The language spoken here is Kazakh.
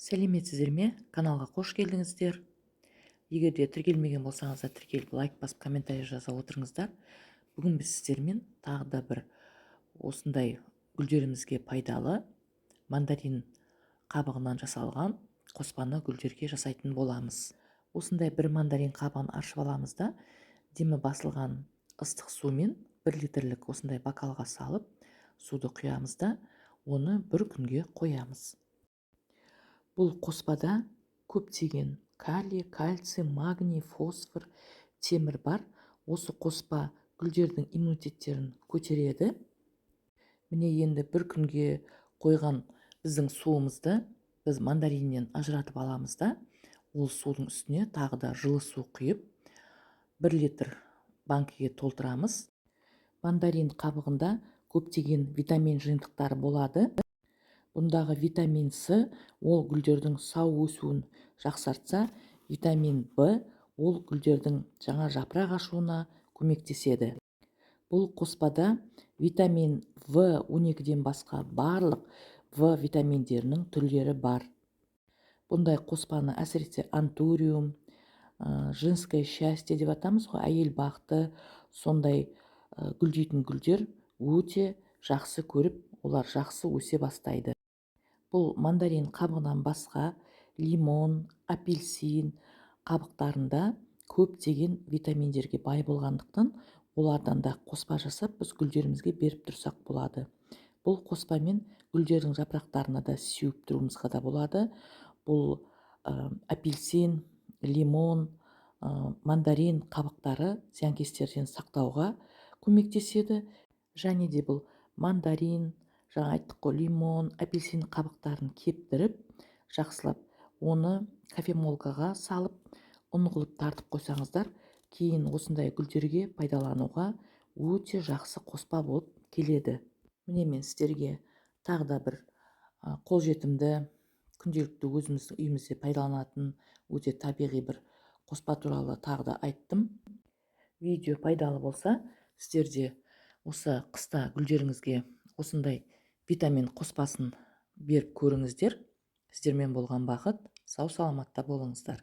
Сәлеметсіздер ме? Каналға қош келдіңіздер. Егер де тіркелмеген болсаңыздар, тіркеліп лайк басып комментарий жаза отырыңыздар. Бүгін біз сіздермен тағы да бір осындай гүлдерімізге пайдалы мандарин қабығынан жасалған қоспаны гүлдерге жасайтын боламыз. Осындай бір мандарин қабығын ашып аламыз да, демі басылған ыстық сумен 1 литрлік осындай бокалға салып, суды құямыз да, оны бір күнге қоямыз. Бұл қоспада көптеген калий, кальций, магний, фосфор, темір бар. Осы қоспа гүлдердің иммунитеттерін көтереді. Міне енді бір күнге қойған біздің суымызды біз мандариннен ажыратып аламыз да, ол судың үстіне тағы да жылы су құйып 1 литр банкіге толтырамыз. Мандарин қабығында көптеген витамин жиынтықтары болады. Бұндағы витамин С ол гүлдердің сау өсуін жақсартса, витамин В ол гүлдердің жаңа жапырақ ашуына көмектеседі. Бұл қоспада витамин В12-ден басқа барлық В витаминдерінің түрлері бар. Бұндай қоспаны әсіресе антуриум, женское счастье деп атамыз ғой, әйел бақыты, сондай гүлдейтін гүлдер өте жақсы көріп, олар жақсы өсе бастайды. Бұл мандарин қабығынан басқа лимон, апельсин қабықтарында көптеген витаминдерге бай болғандықтан, олардан да қоспа жасап, біз гүлдерімізге беріп тұрсақ болады. Бұл қоспамен гүлдердің жапырақтарына да сеуіп тұруымызға да болады. Бұл апельсин, лимон, мандарин қабықтары зиянкестерден сақтауға көмектеседі. Және де бұл мандарин, жаңа айттық қой, лимон, апельсин қабықтарын кептіріп, жақсылап, оны кофемолкаға салып, ұн қылып тартып қойсаңыздар, кейін осындай гүлдерге пайдалануға өте жақсы қоспа болып келеді. Міне мен сіздерге тағы да бір қолжетімді, күнделікті өзіміздің үйімізде пайдаланатын өте табиғи бір қоспа туралы тағы да айттым. Видео пайдалы болса, сіздер де осы қыста гүлдеріңізге осындай витамин қоспасын беріп көріңіздер. Сіздермен болған бақыт, сау саламатта болыңыздар.